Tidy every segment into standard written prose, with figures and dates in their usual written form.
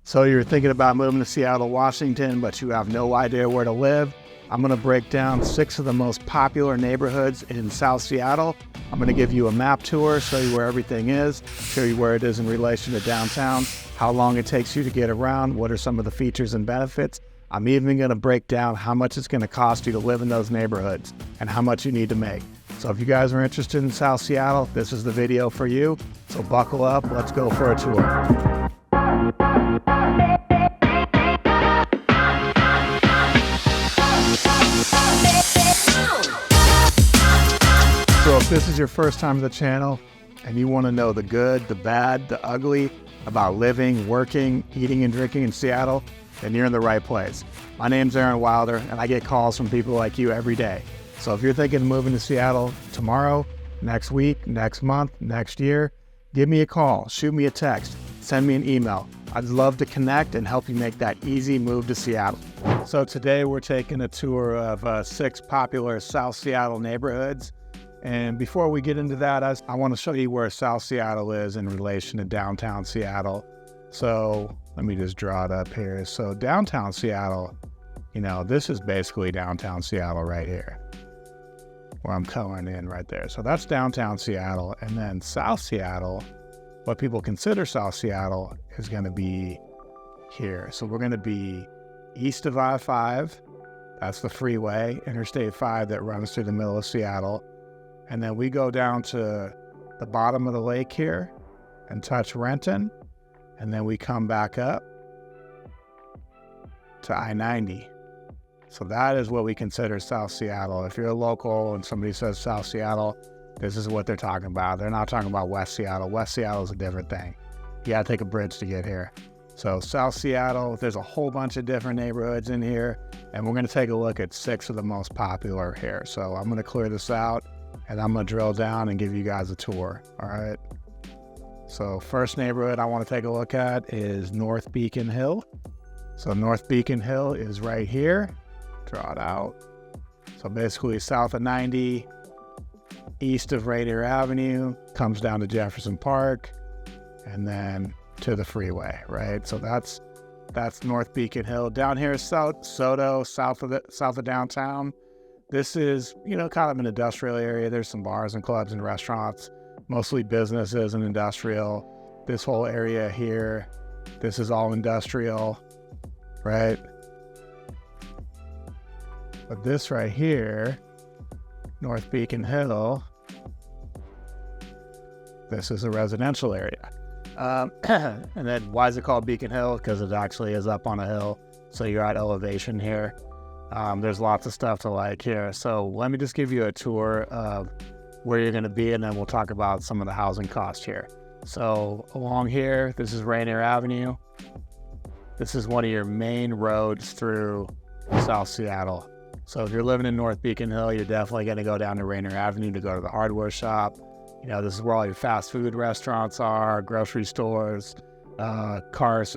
So you're thinking about moving to Seattle, Washington, but you have no idea where to live. I'm going to break down 6 of the most popular neighborhoods in South Seattle. I'm going to give you a map tour, show you where everything is, show you where it is in relation to downtown, how long it takes you to get around, what are some of the features and benefits. I'm even going to break down how much it's going to cost you to live in those neighborhoods and how much you need to make. So if you guys are interested in South Seattle, this is the video for you. So buckle up, let's go for a tour. So if this is your first time to the channel and you want to know the good, the bad, the ugly about living, working, eating, and drinking in Seattle, then you're in the right place. My name's Aaron Wilder, and I get calls from people like you every day. So if you're thinking of moving to Seattle tomorrow, next week, next month, next year, give me a call, shoot me a text, send me an email. I'd love to connect and help you make that easy move to Seattle. So today we're taking a tour of 6 popular South Seattle neighborhoods. And before we get into that, I want to show you where South Seattle is in relation to downtown Seattle. So let me just draw it up here. So downtown Seattle, this is basically downtown Seattle right here, where I'm coloring in right there. So that's downtown Seattle. And then South Seattle, what people consider South Seattle, is going to be here. So we're going to be east of I-5. That's the freeway, Interstate 5 that runs through the middle of Seattle. And then we go down to the bottom of the lake here and touch Renton. And then we come back up to I-90. So that is what we consider South Seattle. If you're a local and somebody says South Seattle, this is what they're talking about. They're not talking about West Seattle. West Seattle is a different thing. You gotta take a bridge to get here. So South Seattle, there's a whole bunch of different neighborhoods in here, and we're gonna take a look at 6 of the most popular here. So I'm gonna clear this out, and I'm gonna drill down and give you guys a tour, all right? So first neighborhood I wanna take a look at is North Beacon Hill. So North Beacon Hill is right here. Draw it out. So basically south of 90, east of Rainier Avenue, comes down to Jefferson Park, and then to the freeway, right? So that's North Beacon Hill. Down here is Soto, south of downtown. This is, kind of an industrial area. There's some bars and clubs and restaurants, mostly businesses and industrial. This whole area here, this is all industrial, right? But this right here, North Beacon Hill, this is a residential area. And then why is it called Beacon Hill? Because it actually is up on a hill. So you're at elevation here. There's lots of stuff to like here. So let me just give you a tour of where you're going to be, and then we'll talk about some of the housing costs here. So along here, this is Rainier Avenue. This is one of your main roads through South Seattle. So if you're living in North Beacon Hill, you're definitely going to go down to Rainier Avenue to go to the hardware shop. This is where all your fast food restaurants are, grocery stores, cars,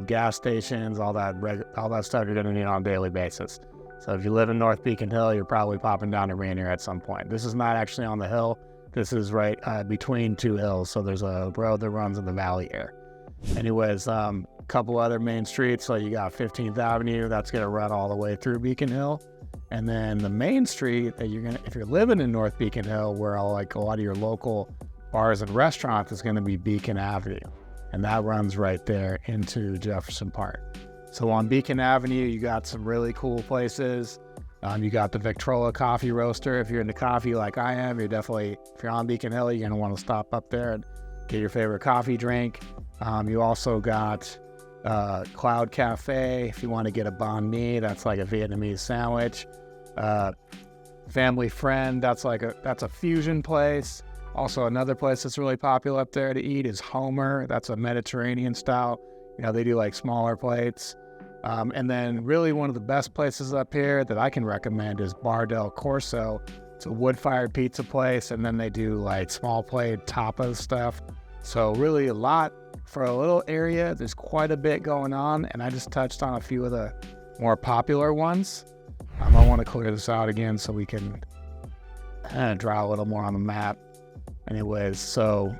gas stations, all that stuff you're going to need on a daily basis. So if you live in North Beacon Hill, you're probably popping down to Rainier at some point. This is not actually on the hill. This is right between 2 hills. So there's a road that runs in the valley here. Anyways, a couple other main streets. So you got 15th Avenue. That's going to run all the way through Beacon Hill. And then the main street that if you're living in North Beacon Hill, where a lot of your local bars and restaurants is going to be Beacon Avenue. And that runs right there into Jefferson Park. So on Beacon Avenue, you got some really cool places. You got the Victrola Coffee Roaster. If you're into coffee like I am, if you're on Beacon Hill, you're going to want to stop up there and get your favorite coffee drink. You also got Cloud Cafe, if you want to get a banh mi, that's like a Vietnamese sandwich. Family Friend, that's a fusion place. Also another place that's really popular up there to eat is Homer. That's a Mediterranean style. They do like smaller plates. And then really one of the best places up here that I can recommend is Bar del Corso. It's a wood-fired pizza place, and then they do like small plate tapas stuff. So really a lot for a little area. There's quite a bit going on, and I just touched on a few of the more popular ones. I want to clear this out again so we can draw a little more on the map. Anyways, so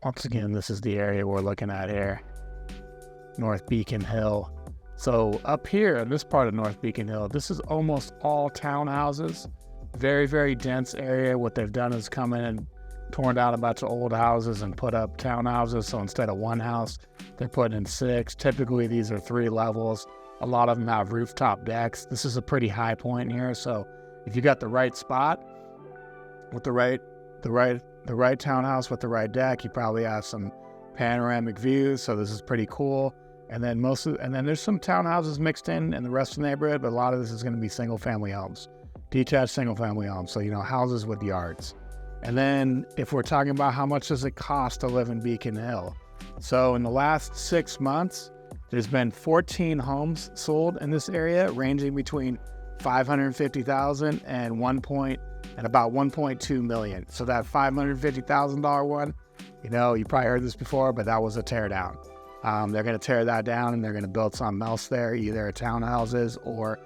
once again, this is the area we're looking at here. North Beacon Hill. So up here in this part of North Beacon Hill, this is almost all townhouses. Very, very dense area. What they've done is come in and torn down a bunch of old houses and put up townhouses. So instead of one house, they're putting in 6. Typically, these are 3 levels. A lot of them have rooftop decks. This is a pretty high point here. So if you got the right spot with the right townhouse with the right deck, you probably have some panoramic views. So this is pretty cool. And then there's some townhouses mixed in the rest of the neighborhood, but a lot of this is going to be single family homes, detached single family homes. So, houses with yards. And then if we're talking about how much does it cost to live in Beacon Hill? So in the last 6 months, there's been 14 homes sold in this area, ranging between $550,000 and about $1.2 million. So that $550,000 one, you probably heard this before, but that was a tear down. They're going to tear that down and they're going to build something else there, either townhouses or,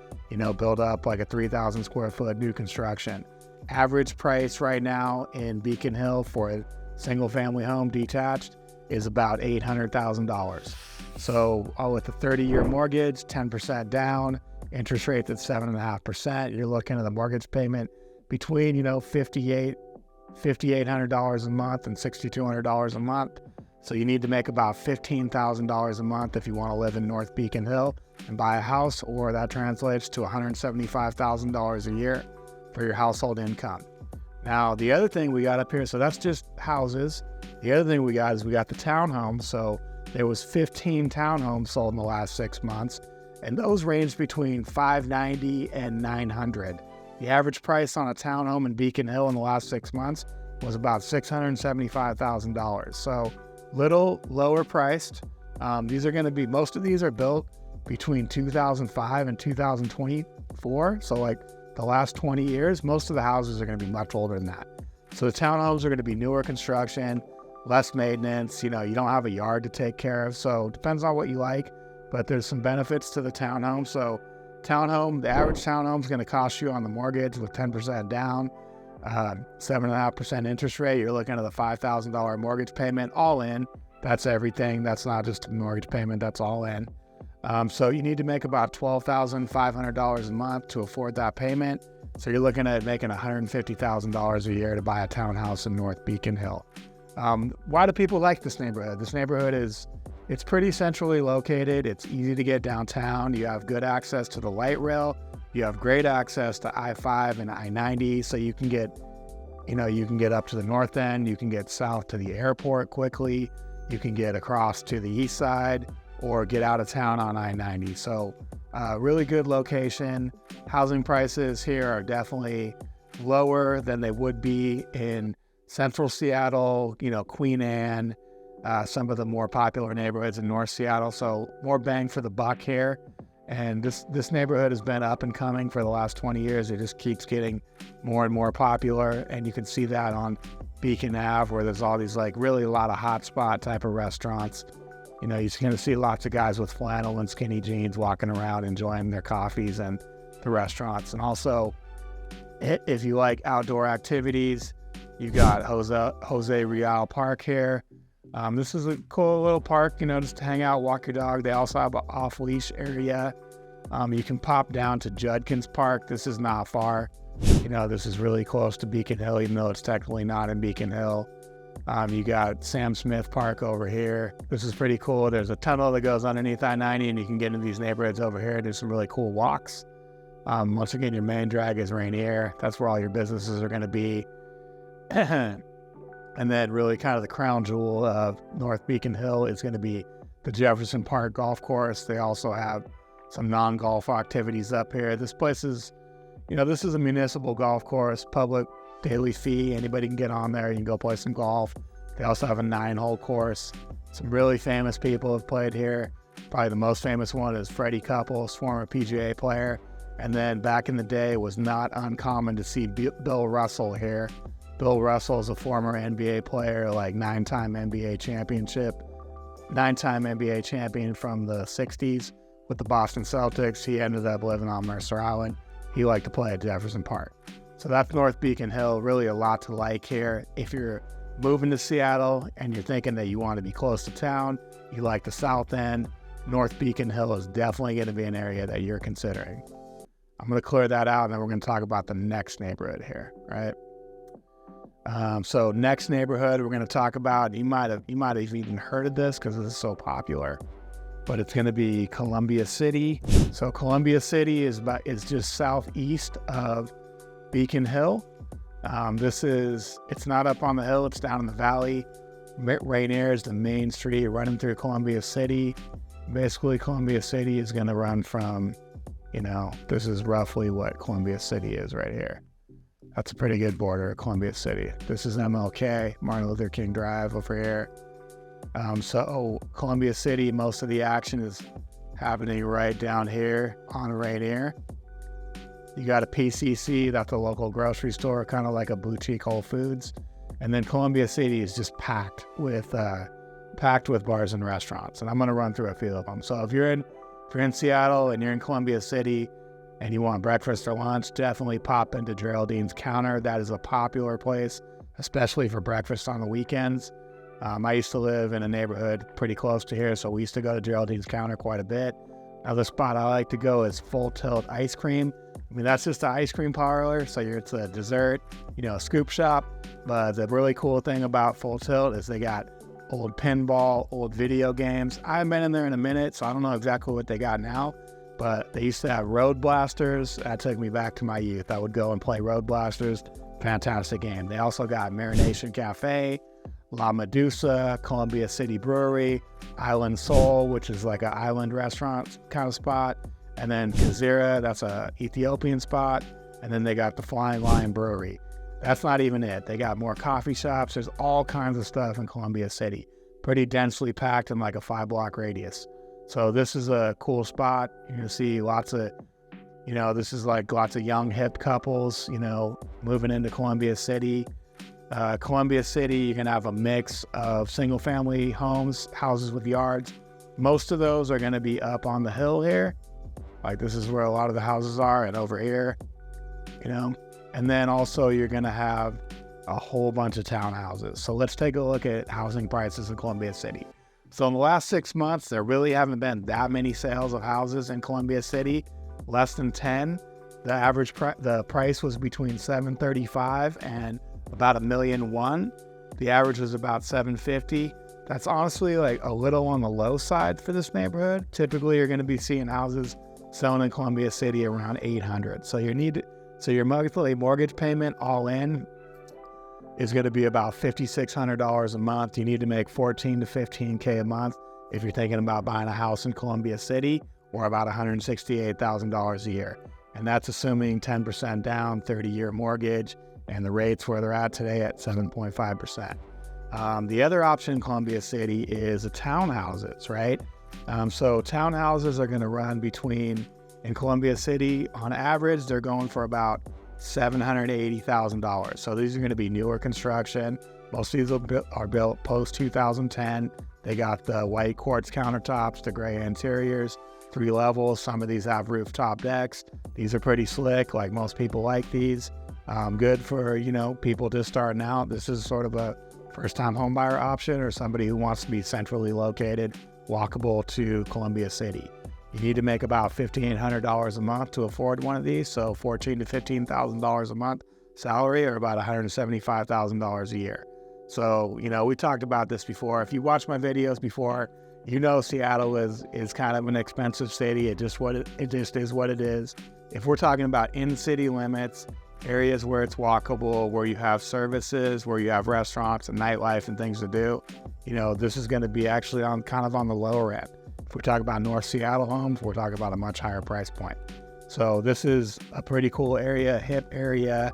build up like a 3,000 square foot new construction. Average price right now in Beacon Hill for a single family home detached is about $800,000. So with a 30-year mortgage, 10% down, interest rate at 7.5%, you're looking at the mortgage payment between, $5,800 a month and $6,200 a month. So you need to make about $15,000 a month if you want to live in North Beacon Hill and buy a house, or that translates to $175,000 a year for your household income. Now, the other thing we got up here, so that's just houses. The other thing we got is we got the townhomes. So there was 15 townhomes sold in the last 6 months, and those ranged between $590,000 and $900,000. The average price on a townhome in Beacon Hill in the last 6 months was about $675,000. So little lower priced. These are going to be, most of these are built between 2005 and 2024. So like the last 20 years, most of the houses are going to be much older than that. So the townhomes are going to be newer construction, less maintenance. You don't have a yard to take care of. So it depends on what you like, but there's some benefits to the townhome. So the average townhome is going to cost you on the mortgage with 10% down, 7.5% interest rate. You're looking at a $5,000 mortgage payment all in. That's everything. That's not just a mortgage payment. That's all in. So you need to make about $12,500 a month to afford that payment. So you're looking at making $150,000 a year to buy a townhouse in North Beacon Hill. Why do people like this neighborhood? This neighborhood it's pretty centrally located. It's easy to get downtown. You have good access to the light rail. You have great access to I-5 and I-90. So you can get up to the north end. You can get south to the airport quickly. You can get across to the east side or get out of town on I-90. So really good location. Housing prices here are definitely lower than they would be in central Seattle, Queen Anne, some of the more popular neighborhoods in North Seattle. So more bang for the buck here. And this neighborhood has been up and coming for the last 20 years. It just keeps getting more and more popular. And you can see that on Beacon Ave, where there's all these really a lot of hotspot type of restaurants. You're going to see lots of guys with flannel and skinny jeans walking around enjoying their coffees and the restaurants. And also, if you like outdoor activities, you got Jose Real Park here. This is a cool little park, just to hang out, walk your dog. They also have an off-leash area. You can pop down to Judkins Park. This is not far. This is really close to Beacon Hill, even though it's technically not in Beacon Hill. You got Sam Smith Park over here. This is pretty cool. There's a tunnel that goes underneath I-90, and you can get into these neighborhoods over here and do some really cool walks. Once again, your main drag is Rainier. That's where all your businesses are going to be. And then really kind of the crown jewel of North Beacon Hill is going to be the Jefferson Park Golf Course. They also have some non-golf activities up here. This place is, this is a municipal golf course, public daily fee. Anybody can get on there. You can go play some golf. They also have a 9-hole course. Some really famous people have played here. Probably the most famous one is Freddie Couples, former PGA player. And then back in the day, it was not uncommon to see Bill Russell here. Bill Russell is a former NBA player, 9-time NBA champion from the 60s with the Boston Celtics. He ended up living on Mercer Island. He liked to play at Jefferson Park. So that's North Beacon Hill. Really a lot to like here. If you're moving to Seattle and you're thinking that you want to be close to town, you like the South End, North Beacon Hill is definitely going to be an area that you're considering. I'm going to clear that out, and then we're going to talk about the next neighborhood here, right? So next neighborhood we're going to talk about, you might have even heard of this because this is so popular, but it's going to be Columbia City. So Columbia City is just southeast of Beacon Hill. It's not up on the hill, it's down in the valley. Rainier is the main street running through Columbia City. Basically, Columbia City is going to run from, this is roughly what Columbia City is right here. That's a pretty good border of Columbia City. This is MLK, Martin Luther King Drive over here. So Columbia City, most of the action is happening right down here on Rainier. You got a PCC, that's a local grocery store, kind of like a boutique Whole Foods. And then Columbia City is just packed with bars and restaurants. And I'm going to run through a few of them. So if you're in Seattle and you're in Columbia City and you want breakfast or lunch, definitely pop into Geraldine's Counter. That is a popular place, especially for breakfast on the weekends. I used to live in a neighborhood pretty close to here, so we used to go to Geraldine's Counter quite a bit. Another spot I like to go is Full Tilt Ice Cream. I mean, that's just an ice cream parlor, so it's a dessert, a scoop shop. But the really cool thing about Full Tilt is they got old pinball, old video games. I haven't been in there in a minute, so I don't know exactly what they got now. But they used to have Road Blasters. That took me back to my youth. I would go and play Road Blasters. Fantastic game. They also got Marination Cafe, La Medusa, Columbia City Brewery, Island Soul, which is like an island restaurant kind of spot. And then Kazira, that's a Ethiopian spot. And then they got the Flying Lion Brewery. That's not even it. They got more coffee shops. There's all kinds of stuff in Columbia City. Pretty densely packed in like a 5-block radius. So this is a cool spot. You're going to see lots of, this is like lots of young hip couples, moving into Columbia City. Columbia City, you can have a mix of single family homes, houses with yards. Most of those are going to be up on the hill here. Like this is where a lot of the houses are, and over here, and then also you're going to have a whole bunch of townhouses. So let's take a look at housing prices in Columbia City. So in the last 6 months, there really haven't been that many sales of houses in Columbia City, less than 10. The average the price was between $735,000 and about $1.1 million. The average was about $750,000. That's honestly like a little on the low side for this neighborhood. Typically, you're going to be seeing houses selling in Columbia City around $800,000. So your monthly mortgage payment all in is going to be about $5,600 a month. You need to make $14,000 to $15,000 a month if you're thinking about buying a house in Columbia City, or about $168,000 a year. And that's assuming 10% down, 30-year mortgage, and the rates where they're at today at 7.5%. The other option in Columbia City is the townhouses, right? So townhouses are going to run in Columbia City, on average, they're going for about $780,000. So these are going to be newer construction. Most of these are built post 2010. They got the white quartz countertops, the gray interiors, 3 levels. Some of these have rooftop decks. These are pretty slick. Like most people like these. Good for, people just starting out. This is sort of a first-time homebuyer option, or somebody who wants to be centrally located, walkable to Columbia City. You need to make about $1,500 a month to afford one of these, so $14,000 to $15,000 a month salary, or about $175,000 a year. So, we talked about this before. If you watch my videos before, Seattle is kind of an expensive city. It just is what it is. If we're talking about in-city limits, areas where it's walkable, where you have services, where you have restaurants and nightlife and things to do, this is going to be actually on the lower end. If we talk about North Seattle homes, we're talking about a much higher price point. So this is a pretty cool area, hip area.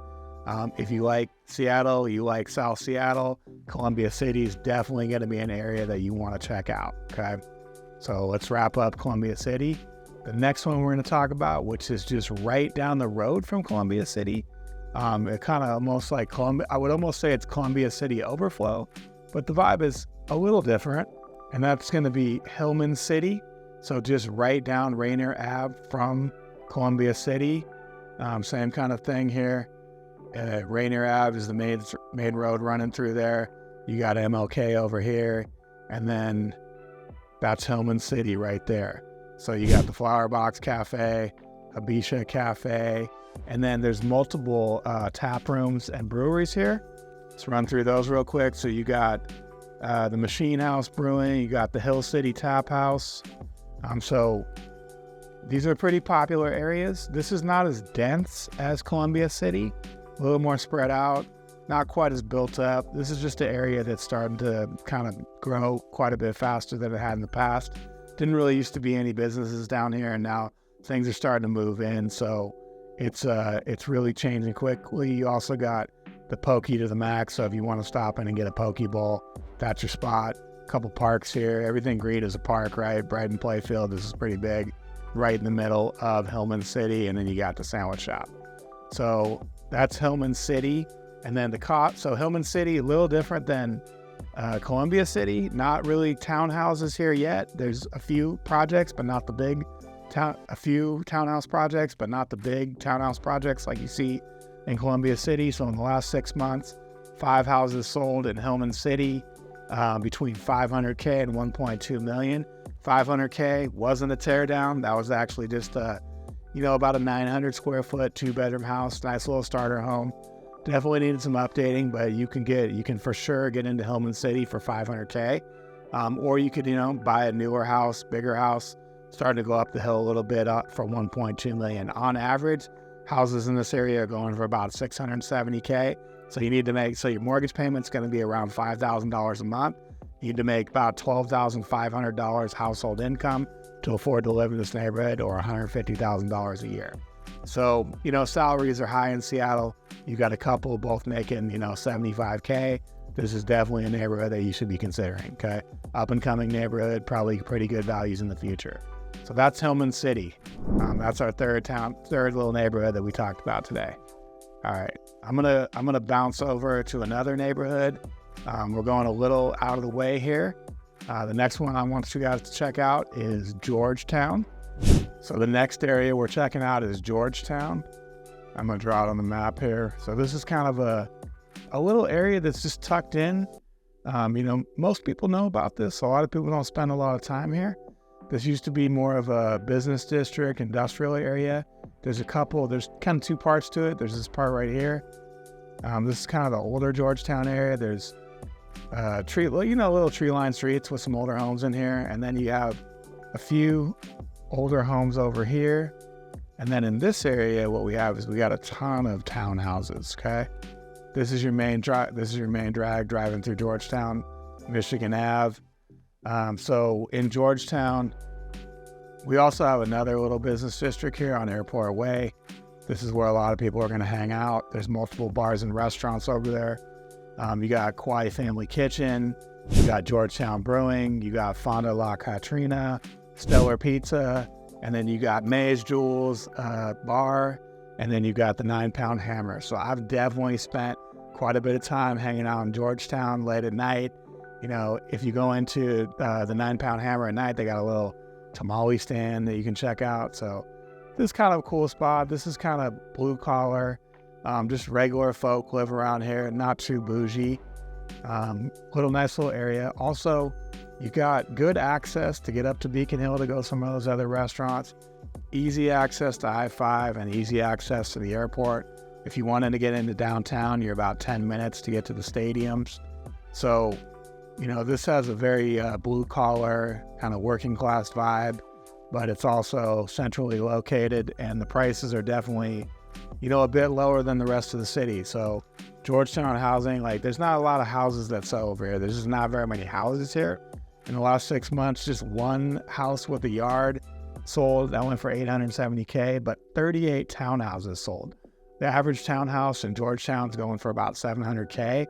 If you like Seattle, you like South Seattle, Columbia City is definitely going to be an area that you want to check out, okay? So let's wrap up Columbia City. The next one we're going to talk about, which is just right down the road from Columbia City. It kind of almost like I would almost say it's Columbia City overflow, but the vibe is a little different. And that's going to be Hillman City. So just right down Rainier Ave from Columbia City. Same kind of thing here. Rainier Ave is the main road running through there. You got MLK over here. And then That's Hillman City right there. So you got the Flower Box Cafe, Habisha Cafe, and then there's multiple tap rooms and breweries here. Let's run through those real quick. So you got the Machine House Brewing, you got the Hill City Tap House. So these are pretty popular areas. This is not as dense as Columbia City, a little more spread out, not quite as built up. This is just an area that's starting to kind of grow quite a bit faster than it had in the past. Didn't really used to be any businesses down here, and now things are starting to move in. So it's really changing quickly. You also got the Pokey to the max. So if you want to stop in and get a Poke Bowl, that's your spot. A couple parks here. Everything green is a park, right? Brighton Playfield, this is pretty big, right in the middle of Hillman City. And then you got the sandwich shop. So that's Hillman City. And then so Hillman City, a little different than Columbia City. Not really townhouses here yet. There's a few projects, but not the big a few townhouse projects, but not the big townhouse projects like you see in Columbia City. So in the last 6 months, 5 houses sold in Hillman City between $500K and $1.2 million. $500K wasn't a tear down. That was actually just about a 900 square foot, 2-bedroom house, nice little starter home. Definitely needed some updating, but you can for sure get into Hillman City for $500K. Or you could, buy a newer house, bigger house, starting to go up the hill a little bit up for $1.2 million. On average, houses in this area are going for about $670K. So you need to so your mortgage payment's going to be around $5,000 a month. You need to make about $12,500 household income to afford to live in this neighborhood, or $150,000 a year. So, salaries are high in Seattle. You got a couple both making, $75K. This is definitely a neighborhood that you should be considering, okay? Up and coming neighborhood, probably pretty good values in the future. So that's Hillman City. That's our third little neighborhood that we talked about today. All right, I'm gonna bounce over to another neighborhood. We're going a little out of the way here. The next one I want you guys to check out is Georgetown. So the next area we're checking out is Georgetown. I'm gonna draw it on the map here. So this is kind of a little area that's just tucked in. Most people know about this. A lot of people don't spend a lot of time here. This used to be more of a business district, industrial area. There's kind of two parts to it. There's this part right here. This is kind of the older Georgetown area. There's little tree-lined streets with some older homes in here. And then you have a few older homes over here. And then in this area, what we have is we got a ton of townhouses, okay? This is your main drag driving through Georgetown, Michigan Ave. So in Georgetown, we also have another little business district here on Airport Way. This is where a lot of people are going to hang out. There's multiple bars and restaurants over there. You got Kauai Family Kitchen, you got Georgetown Brewing, you got Fonda La Katrina, Stellar Pizza, and then you got May's Jewels Bar, and then you got the 9 Pound Hammer. So I've definitely spent quite a bit of time hanging out in Georgetown late at night. If you go into the 9 Pound Hammer at night, they got a little tamale stand that you can check out. So this is kind of a cool spot. This is kind of blue collar, just regular folk live around here, not too bougie. Nice little area. Also, you got good access to get up to Beacon Hill to go to some of those other restaurants. Easy access to I-5 and easy access to the airport. If you wanted to get into downtown, you're about 10 minutes to get to the stadiums. So, this has a very blue-collar, kind of working-class vibe, but it's also centrally located, and the prices are definitely, a bit lower than the rest of the city. So Georgetown housing, there's not a lot of houses that sell over here. There's just not very many houses here. In the last 6 months, just one house with a yard sold. That went for $870K, but 38 townhouses sold. The average townhouse in Georgetown is going for about $700K,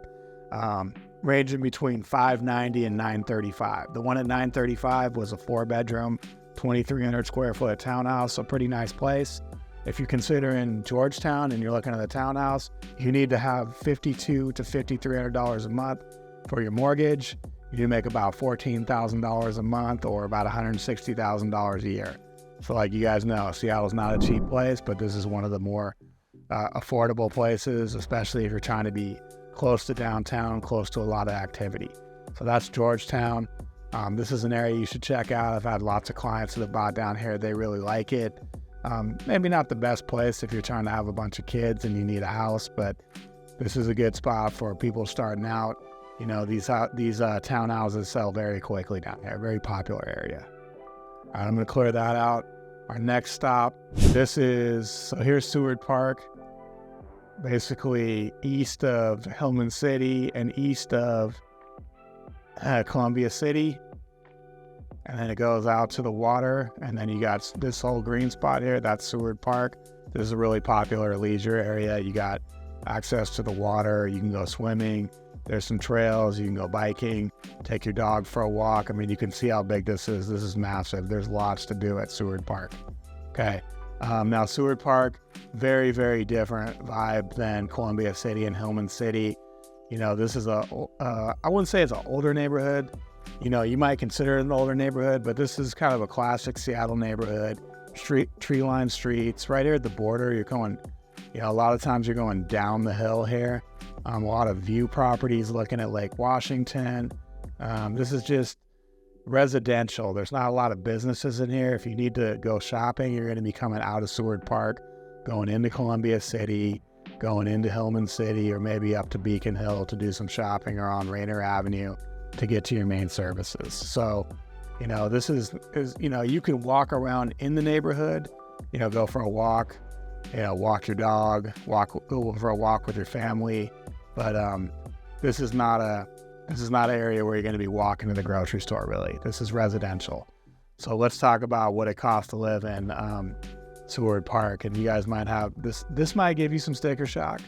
ranging between $590 and $935. The one at $935 was a 4-bedroom, 2,300 square foot townhouse, a pretty nice place. If you're considering Georgetown and you're looking at a townhouse, you need to have $5,200 to $5,300 a month for your mortgage. You do make about $14,000 a month, or about $160,000 a year. So like you guys know, Seattle's not a cheap place, but this is one of the more affordable places, especially if you're trying to be close to downtown, close to a lot of activity. So that's Georgetown. This is an area you should check out. I've had lots of clients that have bought down here. They really like it. Maybe not the best place if you're trying to have a bunch of kids and you need a house, but this is a good spot for people starting out. You know, these townhouses sell very quickly down here. Very popular area. All right, I'm going to clear that out. Our next stop, here's Seward Park, basically east of Hillman City and east of Columbia City. And then it goes out to the water, and then you got this whole green spot here, that's Seward Park. This is a really popular leisure area. You got access to the water, you can go swimming, there's some trails, you can go biking, take your dog for a walk. I mean, you can see how big this is massive. There's lots to do at Seward Park. Okay, now Seward Park, very, very different vibe than Columbia City and Hillman City. You know, this is I wouldn't say it's an older neighborhood. You know, you might consider it an older neighborhood, but this is kind of a classic Seattle neighborhood. Tree-lined streets. Right here at the border, you're going, you know, a lot of times you're going down the hill here. A lot of view properties looking at Lake Washington. This is just residential. There's not a lot of businesses in here. If you need to go shopping, you're going to be coming out of Seward Park, going into Columbia City, going into Hillman City, or maybe up to Beacon Hill to do some shopping, or on Rainer Avenue to get to your main services. So, you know, this is you know, you can walk around in the neighborhood, you know, go for a walk, you know, walk your dog, go for a walk with your family. But this is not an area where you're going to be walking to the grocery store, really. This is residential. So let's talk about what it costs to live in Seward Park. And you guys might have this might give you some sticker shock.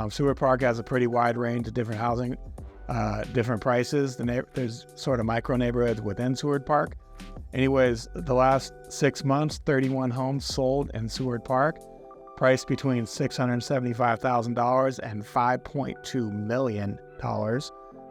Seward Park has a pretty wide range of different housing, different prices. There's sort of micro neighborhoods within Seward Park. Anyways, the last 6 months, 31 homes sold in Seward Park, priced between $675,000 and $5.2 million.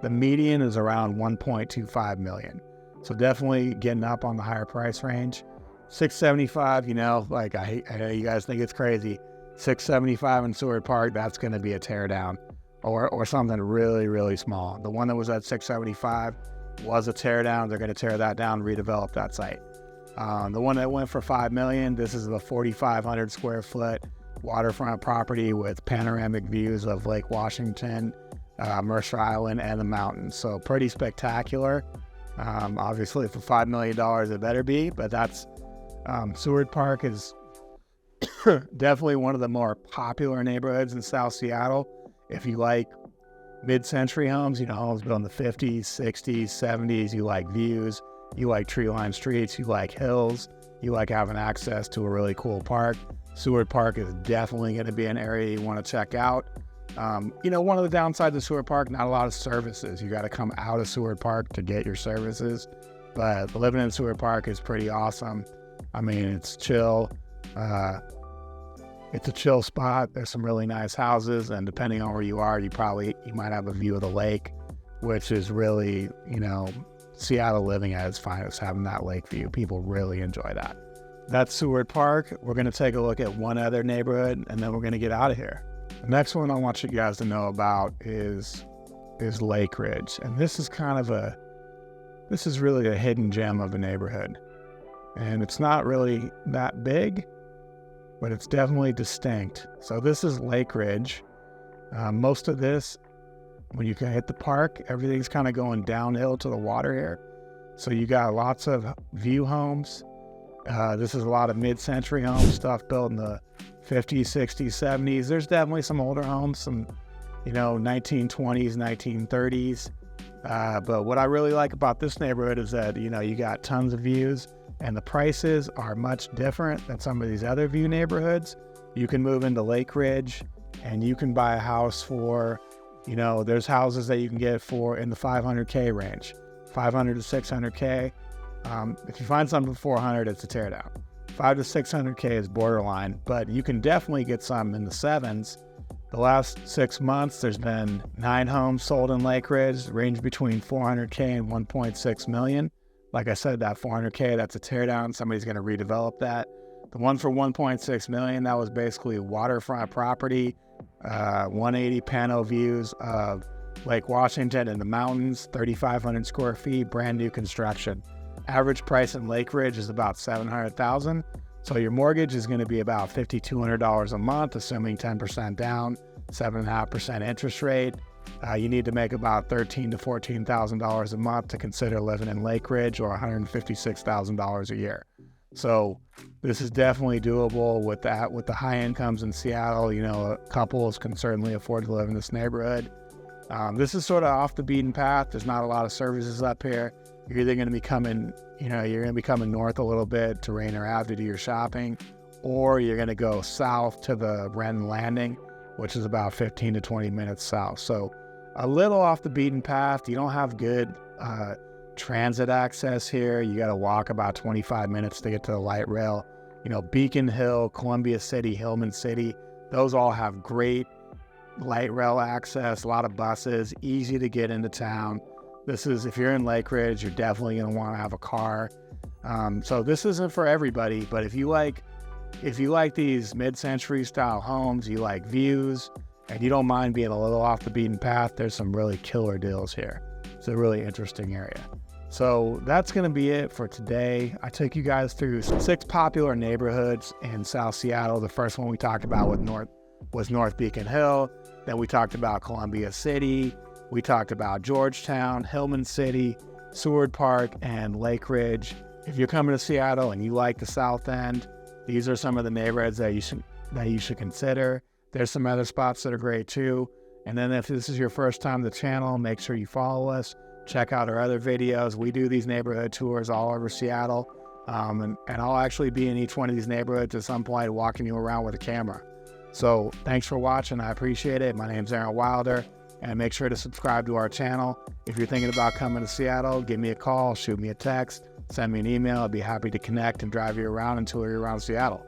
The median is around $1.25 million. So definitely getting up on the higher price range. $675, you know, like I know you guys think it's crazy. $675 in Seward Park, that's going to be a teardown, or something really, really small. The one that was at $675 was a teardown. They're going to tear that down, redevelop that site. The one that went for $5 million, this is the 4,500 square foot waterfront property with panoramic views of Lake Washington, Mercer Island, and the mountains. So pretty spectacular. Obviously for $5 million it better be, but that's Seward Park is definitely one of the more popular neighborhoods in South Seattle. If you like mid-century homes, you know, homes built in the 50s, 60s, 70s, you like views, you like tree-lined streets, you like hills, you like having access to a really cool park, Seward Park is definitely going to be an area you want to check out. You know, one of the downsides of Seward Park, not a lot of services. You got to come out of Seward Park to get your services. But living in Seward Park is pretty awesome. I mean, it's chill. It's a chill spot. There's some really nice houses, and depending on where you are, you might have a view of the lake, which is really, you know, Seattle living at its finest, having that lake view. People really enjoy that. That's Seward Park. We're going to take a look at one other neighborhood, and then we're going to get out of here. The next one I want you guys to know about is Lake Ridge. And this is really a hidden gem of a neighborhood. And it's not really that big, but it's definitely distinct. So this is Lake Ridge. Most of this, when you can hit the park, everything's kind of going downhill to the water here. So you got lots of view homes. This is a lot of mid-century homes, stuff built in the 50s, 60s, 70s. There's definitely some older homes, some, you know, 1920s, 1930s. But what I really like about this neighborhood is that, you know, you got tons of views, and the prices are much different than some of these other view neighborhoods. You can move into Lake Ridge, and you can buy a house for, you know, there's houses that you can get for in the $500K range, $500 to $600K. If you find something for 400, it's a teardown. 5 to 600K is borderline, but you can definitely get some in the sevens. The last 6 months, there's been 9 homes sold in Lake Ridge, range between 400K and 1.6 million. Like I said, that 400K, that's a teardown. Somebody's going to redevelop that. The one for 1.6 million, that was basically waterfront property, 180 pano views of Lake Washington in the mountains, 3,500 square feet, brand new construction. Average price in Lake Ridge is about $700,000. So your mortgage is going to be about $5,200 a month, assuming 10% down, 7.5% interest rate. You need to make about $13,000 to $14,000 a month to consider living in Lake Ridge, or $156,000 a year. So this is definitely doable with that. With the high incomes in Seattle, you know, couples can certainly afford to live in this neighborhood. This is sort of off the beaten path. There's not a lot of services up here. You're either going to be coming, north a little bit to Rainer Ave to do your shopping, or you're going to go south to the Brennan Landing, which is about 15 to 20 minutes south. So a little off the beaten path. You don't have good transit access here. You got to walk about 25 minutes to get to the light rail. You know, Beacon Hill, Columbia City, Hillman City, those all have great light rail access, a lot of buses, easy to get into town. This is, if you're in Lake Ridge, you're definitely going to want to have a car. So this isn't for everybody, but if you like these mid-century style homes, you like views, and you don't mind being a little off the beaten path, there's some really killer deals here. It's a really interesting area. So that's going to be it for today. I took you guys through 6 popular neighborhoods in South Seattle. The first one we talked about was North Beacon Hill. Then we talked about Columbia City. We talked about Georgetown, Hillman City, Seward Park, and Lake Ridge. If you're coming to Seattle and you like the South End, these are some of the neighborhoods that you should consider. There's some other spots that are great too. And then if this is your first time to the channel, make sure you follow us. Check out our other videos. We do these neighborhood tours all over Seattle. And I'll actually be in each one of these neighborhoods at some point, walking you around with a camera. So thanks for watching. I appreciate it. My name's Aaron Wilder, and make sure to subscribe to our channel. If you're thinking about coming to Seattle, give me a call, shoot me a text, send me an email. I'd be happy to connect and drive you around and tour you around Seattle.